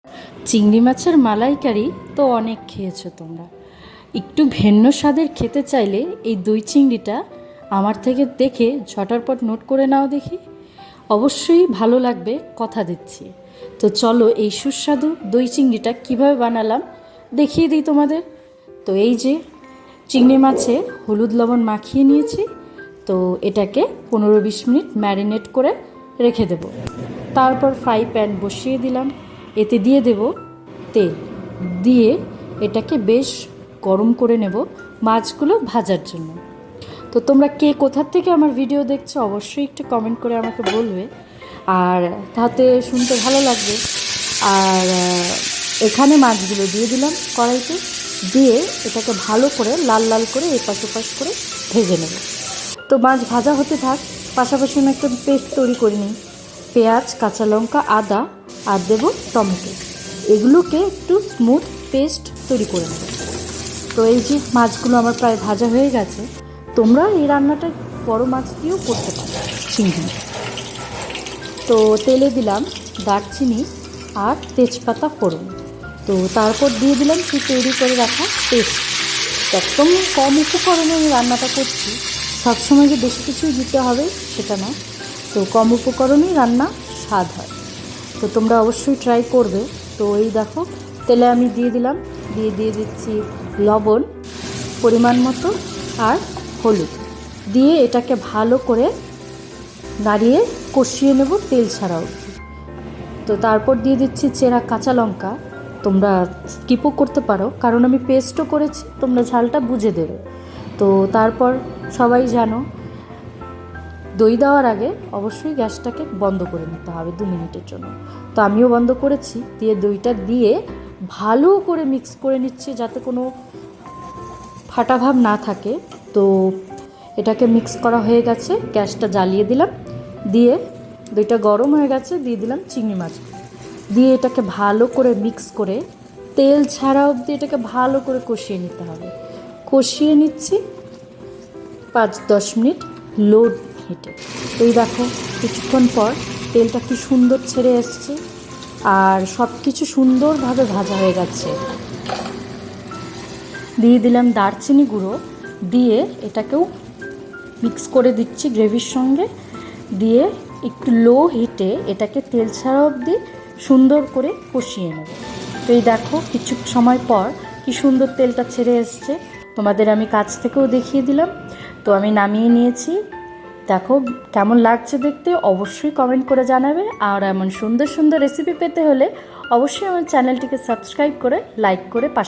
চিংড়ি মাছের মালাইকারি তো অনেক খেয়েছো তোমরা। একটু ভিন্ন স্বাদের খেতে চাইলে এই দই চিংড়িটা আমার থেকে দেখে ঝটারপট নোট করে নাও দেখি। অবশ্যই ভালো লাগবে, কথা দিচ্ছি। তো চলো এই সুস্বাদু দই চিংড়িটা কিভাবে বানালাম দেখিয়ে দিই তোমাদের। তো এই যে চিংড়ি মাছে হলুদ লবণ মাখিয়ে নিয়েছি। তো এটাকে 15-20 মিনিট ম্যারিনেট করে রেখে দেব। তারপর ফ্রাই প্যান বসিয়ে দিলাম, এতে দিয়ে দেব তেল, দিয়ে এটাকে বেশ গরম করে নেব মাছগুলো ভাজার জন্য। তো তোমরা কে কোথার থেকে আমার ভিডিও দেখছো অবশ্যই একটু কমেন্ট করে আমাকে বলবে, আর তাতে শুনতে ভালো লাগবে। আর এখানে মাছগুলো দিয়ে দিলাম কড়াইতে, দিয়ে এটাকে ভালো করে লাল লাল করে এপাশ ওপাশ করে ভেজে নেব। তো মাছ ভাজা হতে থাক, পাশাপাশি আমি একটা পেস্ট তৈরি করে নিই। পেঁয়াজ, কাঁচা লঙ্কা, আদা আর দেবো টমেটো, এগুলোকে একটু স্মুথ পেস্ট তৈরি করে নেব। তো এই যে মাছগুলো আমার প্রায় ভাজা হয়ে গেছে। তোমরা এই রান্নাটা বড় মাছ দিয়েও করতে পারো, চিংড়ি। তো তেলে দিলাম দারচিনি আর তেজপাতা ফোড়ন। তো তারপর দিয়ে দিলাম সেই তৈরি করে রাখা পেস্ট। একদম কম উপকরণে আমি রান্নাটা করছি, সবসময় যে বেশি কিছুই দিতে হবে সেটা না। তো কম উপকরণেই রান্না স্বাদ হয়, তো তোমরা অবশ্যই ট্রাই করবে। তো এই দেখো তেলে আমি দিয়ে দিলাম, দিয়ে দিচ্ছি লবণ পরিমাণ মতো আর হলুদ, দিয়ে এটাকে ভালো করে নাড়িয়ে কষিয়ে নেব তেল ছাড়া অবধি। তো তারপর দিয়ে দিচ্ছি চেরা কাঁচা লঙ্কা। তোমরা স্কিপও করতে পারো, কারণ আমি পেস্টও করেছি, তোমরা ঝালটা বুঝে দেবে। তো তারপর সবাই জানো দই দেওয়ার আগে অবশ্যই গ্যাসটাকে বন্ধ করে নিতে হবে 2 মিনিটের জন্য। তো আমিও বন্ধ করেছি, দিয়ে দইটা দিয়ে ভালো করে মিক্স করে নিচ্ছি যাতে কোনো ফাটা ভাব না থাকে। তো এটাকে মিক্স করা হয়ে গেছে, গ্যাসটা জ্বালিয়ে দিলাম, দিয়ে দইটা গরম হয়ে গেছে, দিয়ে দিলাম চিংড়ি মাছ, দিয়ে এটাকে ভালো করে মিক্স করে তেল ছাড়া অবধি এটাকে ভালো করে কষিয়ে নিতে হবে। কষিয়ে নিচ্ছি 5-10 মিনিট লো হিটে। এই দেখো কিছুক্ষণ পর তেলটা কি সুন্দর ছেড়ে এসছে আর সব কিছু সুন্দরভাবে ভাজা হয়ে গেছে। দিয়ে দিলাম দারচিনি গুঁড়ো, দিয়ে এটাকেও মিক্স করে দিচ্ছি গ্রেভির সঙ্গে, দিয়ে একটু লো হিটে এটাকে তেল ছাড়া অবধি সুন্দর করে কষিয়ে নেব। তো এই দেখো কিছু সময় পর কি সুন্দর তেলটা ছেড়ে এসছে, তোমাদের আমি কাছ থেকেও দেখিয়ে দিলাম। তো আমি নামিয়ে নিয়েছি, দেখো কেমন লাগছে দেখতে অবশ্যই কমেন্ট করে জানাবে। আর এমন সুন্দর সুন্দর রেসিপি পেতে হলে অবশ্যই আমার চ্যানেলটিকে সাবস্ক্রাইব করে লাইক করে পাশে